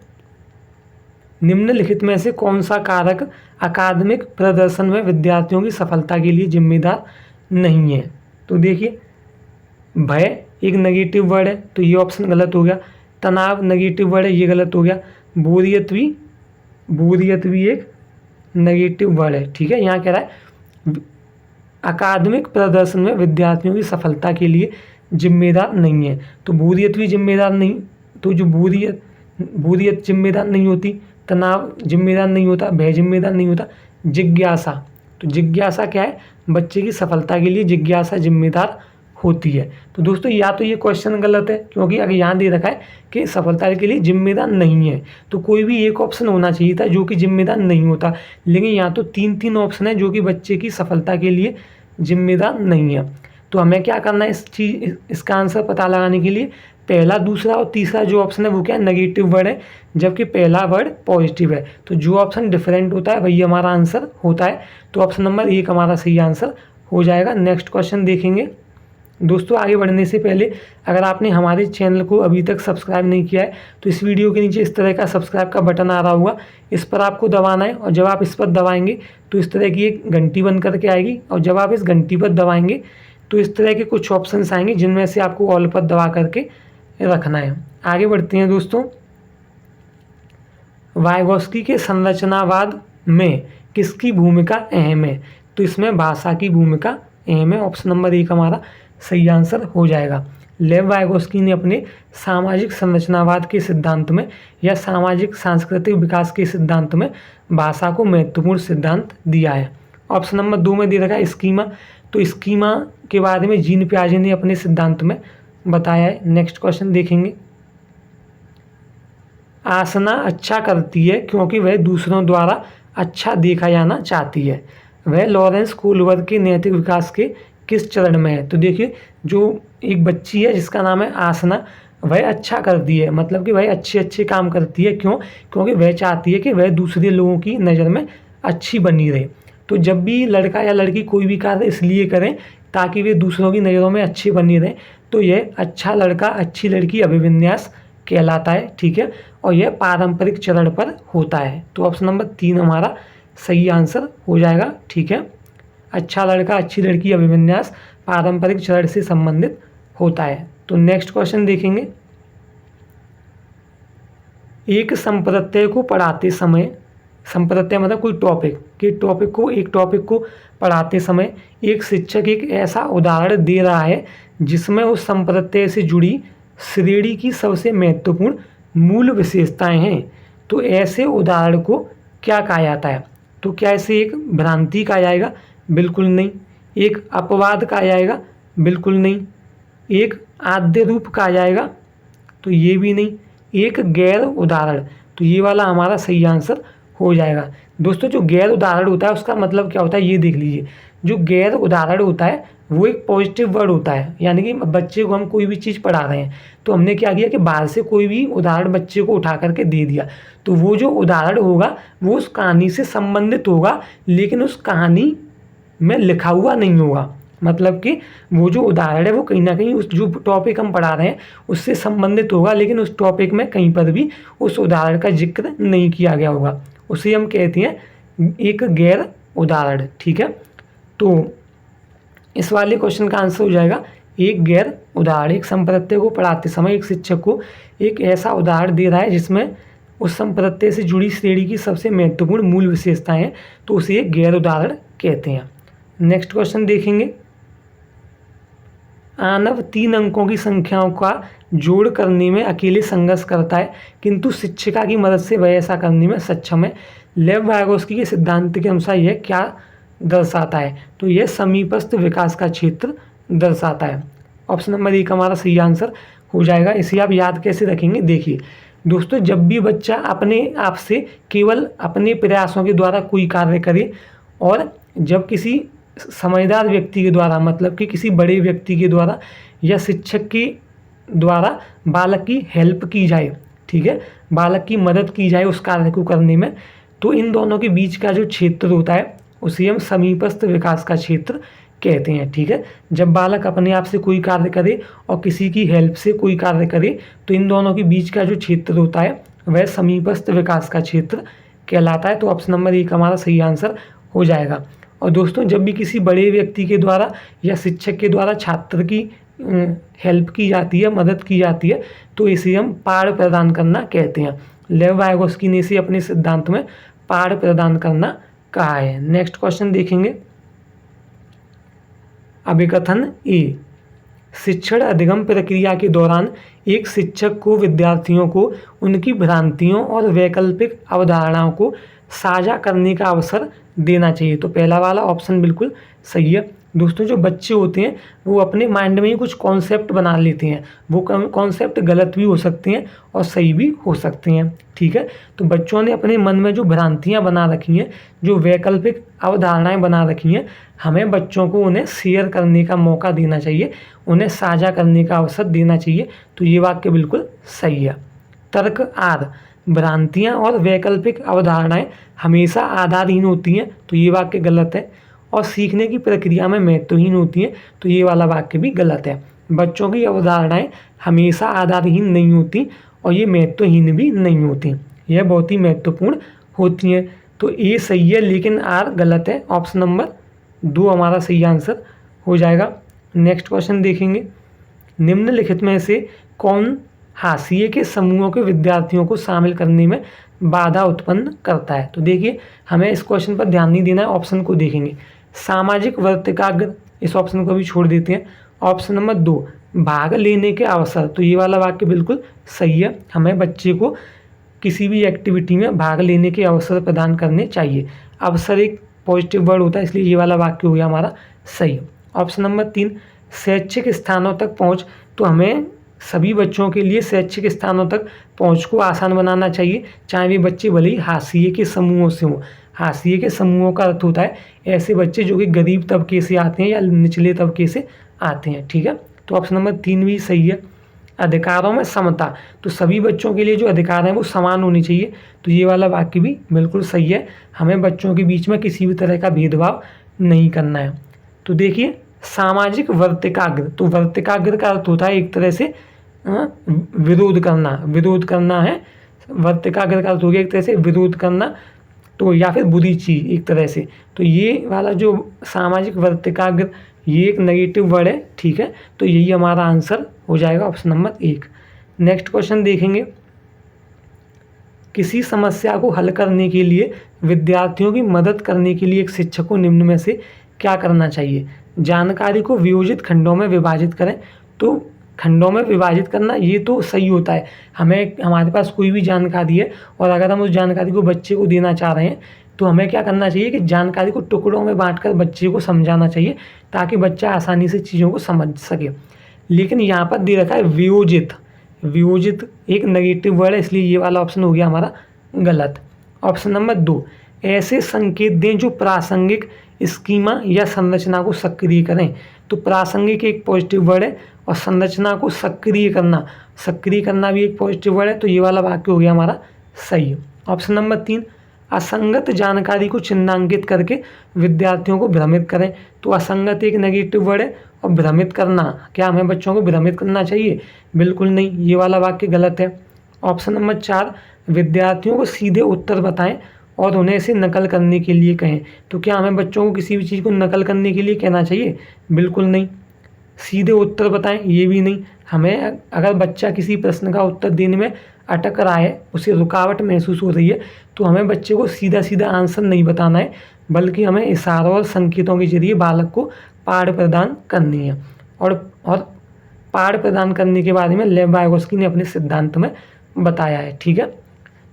निम्नलिखित में से कौन सा कारक अकादमिक प्रदर्शन में विद्यार्थियों की सफलता के लिए जिम्मेदार नहीं है? तो देखिए, भय एक नेगेटिव वर्ड है, तो ये ऑप्शन गलत हो गया। तनाव नेगेटिव वर्ड है, ये गलत हो गया। बोरियत भी एक नेगेटिव वर्ड है, ठीक है। यहाँ कह रहा है अकादमिक प्रदर्शन में विद्यार्थियों की सफलता के लिए जिम्मेदार नहीं है। तो बोरियत भी जिम्मेदार नहीं, तो जो बोरियत जिम्मेदार नहीं होती, तनाव जिम्मेदार नहीं होता, भय जिम्मेदार नहीं होता। जिज्ञासा, तो जिज्ञासा क्या है? बच्चे की सफलता के लिए जिज्ञासा जिम्मेदार होती है। तो दोस्तों, या तो ये क्वेश्चन गलत है, क्योंकि अगर यहाँ दे रखा है कि सफलता के लिए जिम्मेदार नहीं है, तो कोई भी एक ऑप्शन होना चाहिए था जो कि जिम्मेदार नहीं होता। लेकिन यहाँ तो 3 ऑप्शन है जो कि बच्चे की सफलता के लिए जिम्मेदार नहीं है। तो हमें क्या करना है इसका आंसर पता लगाने के लिए? पहला, दूसरा और तीसरा जो ऑप्शन है वो क्या है? नेगेटिव वर्ड है, जबकि पहला वर्ड पॉजिटिव है। तो जो ऑप्शन डिफरेंट होता है वही हमारा आंसर होता है। तो ऑप्शन नंबर 1 हमारा सही आंसर हो जाएगा। नेक्स्ट क्वेश्चन देखेंगे। दोस्तों, आगे बढ़ने से पहले अगर आपने हमारे चैनल को अभी तक सब्सक्राइब नहीं किया है तो इस वीडियो के नीचे इस तरह का सब्सक्राइब का बटन आ रहा होगा, इस पर आपको दबाना है। और जब आप इस पर दबाएंगे तो इस तरह की एक घंटी बन करके आएगी, और जब आप इस घंटी पर दबाएंगे तो इस तरह के कुछ ऑप्शंस आएंगे जिनमें से आपको ऑल पर दबा करके रखना है। आगे बढ़ते हैं दोस्तों। वाइगोस्की के संरचनावाद में किसकी भूमिका अहम है? तो इसमें भाषा की भूमिका अहम है। ऑप्शन नंबर 1 हमारा सही आंसर हो जाएगा। लेव वाइगोस्की ने अपने सामाजिक संरचनावाद के सिद्धांत में या सामाजिक सांस्कृतिक विकास के सिद्धांत में भाषा को महत्वपूर्ण सिद्धांत दिया है। ऑप्शन नंबर 2 में दे रखा है स्कीमा। तो स्कीमा के बारे में जीन पियाजे ने अपने सिद्धांत में बताया है। नेक्स्ट क्वेश्चन देखेंगे। आसना अच्छा करती है क्योंकि वह दूसरों द्वारा अच्छा देखा जाना चाहती है। वह लॉरेंस कोहलर के नैतिक विकास के किस चरण में है? तो देखिए, जो एक बच्ची है जिसका नाम है आसना, वह अच्छा करती है, मतलब कि वह अच्छे अच्छे काम करती है। क्यों? क्योंकि वह चाहती है कि वह दूसरे लोगों की नज़र में अच्छी बनी रहे। तो जब भी लड़का या लड़की कोई भी कार्य इसलिए करें ताकि वे दूसरों की नज़रों में अच्छी बनी रहें, तो यह अच्छा लड़का अच्छी लड़की अभिविन्यास कहलाता है। ठीक है, और यह पारंपरिक चरण पर होता है। तो ऑप्शन नंबर 3 हमारा सही आंसर हो जाएगा। ठीक है, अच्छा लड़का अच्छी लड़की अभिविन्यास पारंपरिक चरण से संबंधित होता है। तो नेक्स्ट क्वेश्चन देखेंगे। एक संप्रत्यय को पढ़ाते समय, संप्रत्यय मतलब कोई टॉपिक को पढ़ाते समय एक शिक्षक एक ऐसा उदाहरण दे रहा है जिसमें उस संप्रत्यय से जुड़ी श्रेणी की सबसे महत्वपूर्ण मूल विशेषताएं हैं। तो ऐसे उदाहरण को क्या कहा जाता है? तो क्या इसे एक भ्रांति कहा जाएगा? बिल्कुल नहीं। एक अपवाद कहा जाएगा? बिल्कुल नहीं। एक आद्य रूप कहा जाएगा? तो ये भी नहीं। एक गैर उदाहरण, तो ये वाला हमारा सही आंसर हो जाएगा। दोस्तों, जो गैर उदाहरण होता है उसका मतलब क्या होता है ये देख लीजिए। जो गैर उदाहरण होता है वो एक पॉजिटिव वर्ड होता है, यानी कि बच्चे को हम कोई भी चीज़ पढ़ा रहे हैं तो हमने क्या किया कि बाहर से कोई भी उदाहरण बच्चे को उठा करके दे दिया, तो वो जो उदाहरण होगा वो उस कहानी से संबंधित होगा, लेकिन उस कहानी में लिखा हुआ नहीं होगा। मतलब कि वो जो उदाहरण है वो कहीं ना कहीं उस जो टॉपिक हम पढ़ा रहे हैं उससे संबंधित होगा, लेकिन उस टॉपिक में कहीं पर भी उस उदाहरण का जिक्र नहीं किया गया होगा। उसे हम कहते हैं एक गैर उदाहरण। ठीक है, तो इस वाले क्वेश्चन का आंसर हो जाएगा एक गैर उदाहरण। एक संप्रत्यय को पढ़ाते समय एक शिक्षक को एक ऐसा उदाहरण दे रहा है जिसमें उस संप्रत्यय से जुड़ी श्रेणी की सबसे महत्वपूर्ण मूल विशेषताएं हैं, तो उसे एक गैर उदाहरण कहते हैं। नेक्स्ट क्वेश्चन देखेंगे। आनव 3 अंकों की संख्याओं का जोड़ करने में अकेले संघर्ष करता है, किंतु शिक्षिका की मदद से वह ऐसा करने में सक्षम है। लेव वाइगोस्की के सिद्धांत के अनुसार यह क्या दर्शाता है? तो यह समीपस्थ विकास का क्षेत्र दर्शाता है। ऑप्शन नंबर 1 हमारा सही आंसर हो जाएगा। इसे आप याद कैसे रखेंगे? देखिए दोस्तों, जब भी बच्चा अपने आप से केवल अपने प्रयासों के द्वारा कोई कार्य करे और जब किसी समझदार व्यक्ति के द्वारा, मतलब कि किसी बड़े व्यक्ति के द्वारा या शिक्षक के द्वारा बालक की हेल्प की जाए, ठीक है, बालक की मदद की जाए उस कार्य को करने में, तो इन दोनों के बीच का जो क्षेत्र होता है उसे हम समीपस्थ विकास का क्षेत्र कहते हैं। ठीक है, जब बालक अपने आप से कोई कार्य करे और किसी की हेल्प से कोई कार्य करे तो इन दोनों के बीच का जो क्षेत्र होता है वह समीपस्थ विकास का क्षेत्र कहलाता है। तो ऑप्शन नंबर 1 हमारा सही आंसर हो जाएगा। और दोस्तों, जब भी किसी बड़े व्यक्ति के द्वारा या शिक्षक के द्वारा छात्र की हेल्प की जाती है, मदद की जाती है, तो इसे हम पाड़ प्रदान करना कहते हैं। लेव वाइगोस्की ने इसे अपने सिद्धांत में पाड़ प्रदान करना कहा है। नेक्स्ट क्वेश्चन देखेंगे। अभिकथन ए, शिक्षण अधिगम प्रक्रिया के दौरान एक शिक्षक को विद्यार्थियों को उनकी भ्रांतियों और वैकल्पिक अवधारणाओं को साझा करने का अवसर देना चाहिए। तो पहला वाला ऑप्शन बिल्कुल सही है। दोस्तों, जो बच्चे होते हैं वो अपने माइंड में ही कुछ कॉन्सेप्ट बना लेते हैं। वो कॉन्सेप्ट गलत भी हो सकते हैं और सही भी हो सकते हैं। ठीक है, तो बच्चों ने अपने मन में जो भ्रांतियाँ बना रखी हैं, जो वैकल्पिक अवधारणाएं बना रखी हैं, हमें बच्चों को उन्हें शेयर करने का मौका देना चाहिए, उन्हें साझा करने का अवसर देना चाहिए। तो ये वाक्य बिल्कुल सही है। तर्क आर, भ्रांतियाँ और वैकल्पिक अवधारणाएं हमेशा आधारहीन होती हैं, तो ये वाक्य गलत है। और सीखने की प्रक्रिया में महत्वहीन होती हैं, तो ये वाला वाक्य भी गलत है। बच्चों की अवधारणाएं हमेशा आधारहीन नहीं होती और ये महत्वहीन भी नहीं होती, यह बहुत ही महत्वपूर्ण होती हैं। तो ए सही है लेकिन आर गलत है। ऑप्शन नंबर 2 हमारा सही आंसर हो जाएगा। नेक्स्ट क्वेश्चन देखेंगे। निम्नलिखित में से कौन हाशिए के समूहों के विद्यार्थियों को शामिल करने में बाधा उत्पन्न करता है। तो देखिए हमें इस क्वेश्चन पर ध्यान नहीं देना है, ऑप्शन को देखेंगे। सामाजिक वर्तिकाग्र, इस ऑप्शन को भी छोड़ देते हैं। ऑप्शन नंबर 2, भाग लेने के अवसर, तो ये वाला वाक्य बिल्कुल सही है। हमें बच्चे को किसी भी एक्टिविटी में भाग लेने के अवसर प्रदान करने चाहिए। अवसर एक पॉजिटिव वर्ड होता है, इसलिए ये वाला वाक्य हो गया हमारा सही। ऑप्शन नंबर 3, शैक्षिक स्थानों तक पहुँच, तो हमें सभी बच्चों के लिए शैक्षिक स्थानों तक पहुँच को आसान बनाना चाहिए, चाहे वे बच्चे भले ही हाशिए के समूहों से हों। हाशिए के समूहों का अर्थ होता है ऐसे बच्चे जो कि गरीब तबके से आते हैं या निचले तबके से आते हैं, ठीक है। तो ऑप्शन नंबर 3 भी सही है। अधिकारों में समता, तो सभी बच्चों के लिए जो अधिकार हैं वो समान होने चाहिए, तो ये वाला वाक्य भी बिल्कुल सही है। हमें बच्चों के बीच में किसी भी तरह का भेदभाव नहीं करना है। तो देखिए सामाजिक वर्तिकाग्र, तो वर्तिकाग्र का अर्थ होता है एक तरह से विरोध करना, विरोध करना है। वर्तिकाग्र का अर्थ हो गया एक तरह से विरोध करना, तो या फिर बुरी चीज़ एक तरह से। तो ये वाला जो सामाजिक वर्तिकाग्र, ये एक नेगेटिव वर्ड है, ठीक है। तो यही हमारा आंसर हो जाएगा ऑप्शन नंबर 1। नेक्स्ट क्वेश्चन देखेंगे। किसी समस्या को हल करने के लिए विद्यार्थियों की मदद करने के लिए एक शिक्षक को निम्न में से क्या करना चाहिए? जानकारी को वियोजित खंडों में विभाजित करें, तो खंडों में विभाजित करना ये तो सही होता है। हमारे पास कोई भी जानकारी है और अगर हम उस जानकारी को बच्चे को देना चाह रहे हैं तो हमें क्या करना चाहिए कि जानकारी को टुकड़ों में बांटकर बच्चे को समझाना चाहिए, ताकि बच्चा आसानी से चीज़ों को समझ सके। लेकिन यहाँ पर दे रखा है वियोजित, वियोजित एक नेगेटिव वर्ड है, इसलिए ये वाला ऑप्शन हो गया हमारा गलत। ऑप्शन नंबर 2, ऐसे संकेत दें जो प्रासंगिक स्कीमा या संरचना को सक्रिय करें, तो प्रासंगिक एक पॉजिटिव वर्ड है और संरचना को सक्रिय करना, सक्रिय करना भी एक पॉजिटिव वर्ड है, तो ये वाला वाक्य हो गया हमारा सही। ऑप्शन नंबर 3, असंगत जानकारी को चिन्हांकित करके विद्यार्थियों को भ्रमित करें, तो असंगत एक नेगेटिव वर्ड है और भ्रमित करना, क्या हमें बच्चों को भ्रमित करना चाहिए? बिल्कुल नहीं, ये वाला वाक्य गलत है। ऑप्शन नंबर 4, विद्यार्थियों को सीधे उत्तर बताएं और उन्हें इसे नकल करने के लिए कहें, तो क्या हमें बच्चों को किसी भी चीज़ को नकल करने के लिए कहना चाहिए? बिल्कुल नहीं। सीधे उत्तर बताएं, ये भी नहीं। हमें अगर बच्चा किसी प्रश्न का उत्तर देने में अटक रहा है, उसे रुकावट महसूस हो रही है, तो हमें बच्चे को सीधा सीधा आंसर नहीं बताना है, बल्कि हमें इशारों और संकेतों के जरिए बालक को पाठ प्रदान करनी है। और पाठ प्रदान करने के बारे में लेव वाइगोस्की ने अपने सिद्धांत में बताया है, ठीक है।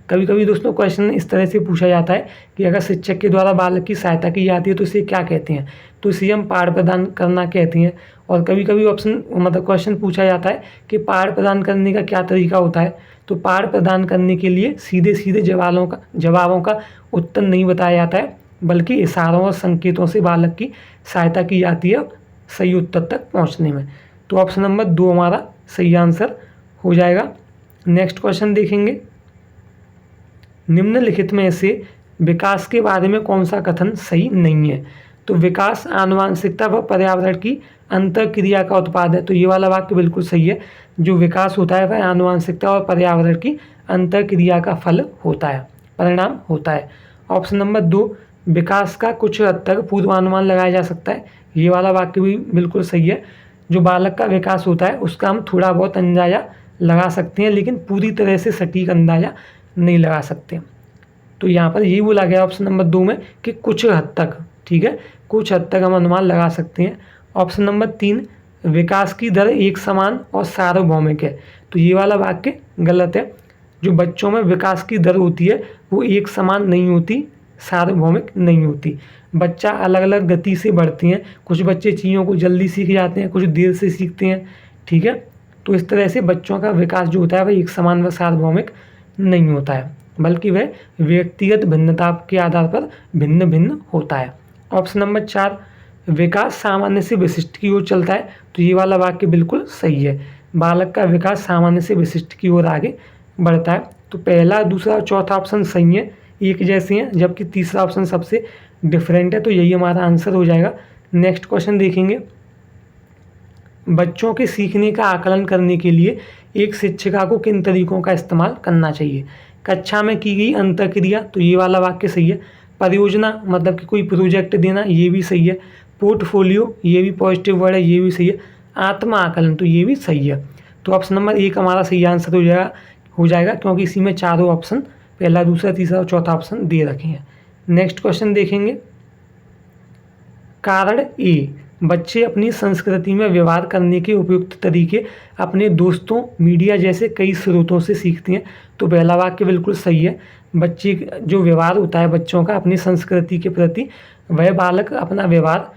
कभी कभी दोस्तों क्वेश्चन इस तरह से पूछा जाता है कि अगर शिक्षक के द्वारा बालक की सहायता की जाती है तो इसे क्या कहते हैं? तो इसे हम पाठ प्रदान करना कहते हैं। और कभी कभी क्वेश्चन पूछा जाता है कि पाठ प्रदान करने का क्या तरीका होता है? तो पाठ प्रदान करने के लिए सीधे सीधे जवाबों का उत्तर नहीं बताया जाता है, बल्कि इशारों और संकेतों से बालक की सहायता की जाती है सही उत्तर तक पहुँचने में। तो ऑप्शन नंबर 2 हमारा सही आंसर हो जाएगा। नेक्स्ट क्वेश्चन देखेंगे। निम्नलिखित में से विकास के बारे में कौन सा कथन सही नहीं है? तो विकास आनुवांशिकता व पर्यावरण की अंतःक्रिया का उत्पाद है, तो ये वाला वाक्य बिल्कुल सही है। जो विकास होता है वह आनुवांशिकता और पर्यावरण की अंतःक्रिया का फल होता है, परिणाम होता है। ऑप्शन नंबर 2, विकास का कुछ हद तक पूर्वानुमान लगाया जा सकता है, ये वाला वाक्य भी बिल्कुल सही है। जो बालक का विकास होता है उसका हम थोड़ा बहुत अंदाज़ा लगा सकते हैं, लेकिन पूरी तरह से सटीक अंदाज़ा नहीं लगा सकते। तो यहाँ पर यही बोला गया ऑप्शन नंबर 2 में कि कुछ हद तक, ठीक है, कुछ हद तक हम अनुमान लगा सकते हैं। ऑप्शन नंबर 3, विकास की दर एक समान और सार्वभौमिक है, तो ये वाला वाक्य गलत है। जो बच्चों में विकास की दर होती है वो एक समान नहीं होती, सार्वभौमिक नहीं होती। बच्चा अलग अलग गति से बढ़ते हैं, कुछ बच्चे चीज़ों को जल्दी सीख जाते हैं, कुछ देर से सीखते हैं, ठीक है। तो इस तरह से बच्चों का विकास जो होता है वह एक समान व सार्वभौमिक नहीं होता है, बल्कि वह व्यक्तिगत भिन्नता के आधार पर भिन्न भिन्न होता है। ऑप्शन नंबर 4, विकास सामान्य से विशिष्ट की ओर चलता है, तो ये वाला वाक्य बिल्कुल सही है। बालक का विकास सामान्य से विशिष्ट की ओर आगे बढ़ता है। तो पहला, दूसरा और चौथा ऑप्शन सही है, एक जैसे हैं, जबकि तीसरा ऑप्शन सबसे डिफरेंट है, तो यही हमारा आंसर हो जाएगा। नेक्स्ट क्वेश्चन देखेंगे। बच्चों के सीखने का आकलन करने के लिए एक शिक्षिका को किन तरीकों का इस्तेमाल करना चाहिए? कक्षा में की गई अंतःक्रिया, तो ये वाला वाक्य सही है। परियोजना मतलब कि कोई प्रोजेक्ट देना, ये भी सही है। पोर्टफोलियो, ये भी पॉजिटिव वर्ड है, ये भी सही है। आत्म आकलन, तो ये भी सही है। तो ऑप्शन नंबर 1 हमारा सही आंसर हो जाएगा, क्योंकि इसी में चारों ऑप्शन पहला, दूसरा, तीसरा और चौथा ऑप्शन दे रखे हैं। नेक्स्ट क्वेश्चन देखेंगे। कारण ए, बच्चे अपनी संस्कृति में व्यवहार करने के उपयुक्त तरीके अपने दोस्तों, मीडिया जैसे कई स्रोतों से सीखते हैं। तो पहला वाक्य बिल्कुल सही है। बच्चे जो व्यवहार होता है बच्चों का अपनी संस्कृति के प्रति, वह बालक अपना व्यवहार,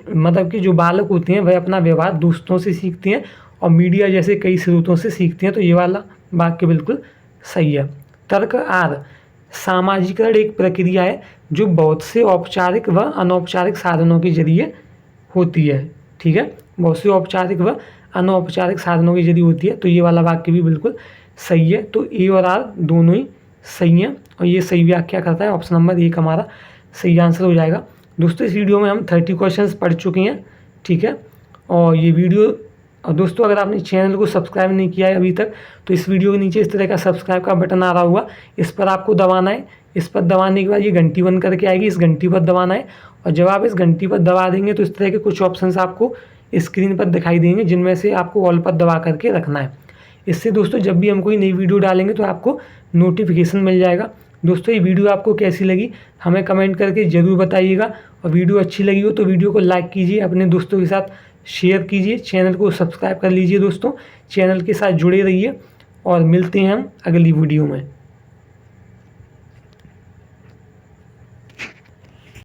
मतलब कि जो बालक होते हैं वह अपना व्यवहार दोस्तों से सीखते हैं और मीडिया जैसे कई स्रोतों से सीखते हैं। तो ये वाला वाक्य बिल्कुल सही है। तर्क आर, सामाजिकरण एक प्रक्रिया है जो बहुत से औपचारिक व अनौपचारिक साधनों के जरिए होती है। ठीक है, बहुत से औपचारिक व अनौपचारिक साधनों के जरिए होती है। तो ये वाला वाक्य भी बिल्कुल सही है। तो ए और आर दोनों ही सही हैं और ये सही व्याख्या करता है। ऑप्शन नंबर 1 हमारा सही आंसर हो जाएगा। दोस्तों, इस वीडियो में हम 30 क्वेश्चंस पढ़ चुके हैं। ठीक है, और ये वीडियो, और दोस्तों अगर आपने चैनल को सब्सक्राइब नहीं किया है अभी तक, तो इस वीडियो के नीचे इस तरह का सब्सक्राइब का बटन आ रहा होगा, इस पर आपको दबाना है। इस पर दबाने के बाद ये घंटी बन करके आएगी, इस घंटी पर दबाना है। और जब आप इस घंटी पर दबा देंगे तो इस तरह के कुछ ऑप्शंस आपको स्क्रीन पर दिखाई देंगे, जिनमें से आपको ऑल पर दबा करके रखना है। इससे दोस्तों जब भी हम कोई नई वीडियो डालेंगे तो आपको नोटिफिकेशन मिल जाएगा। दोस्तों, ये वीडियो आपको कैसी लगी हमें कमेंट करके ज़रूर बताइएगा। और वीडियो अच्छी लगी हो तो वीडियो को लाइक कीजिए, अपने दोस्तों के साथ शेयर कीजिए, चैनल को सब्सक्राइब कर लीजिए। दोस्तों, चैनल के साथ जुड़े रहिए और मिलते हैं हम अगली वीडियो में।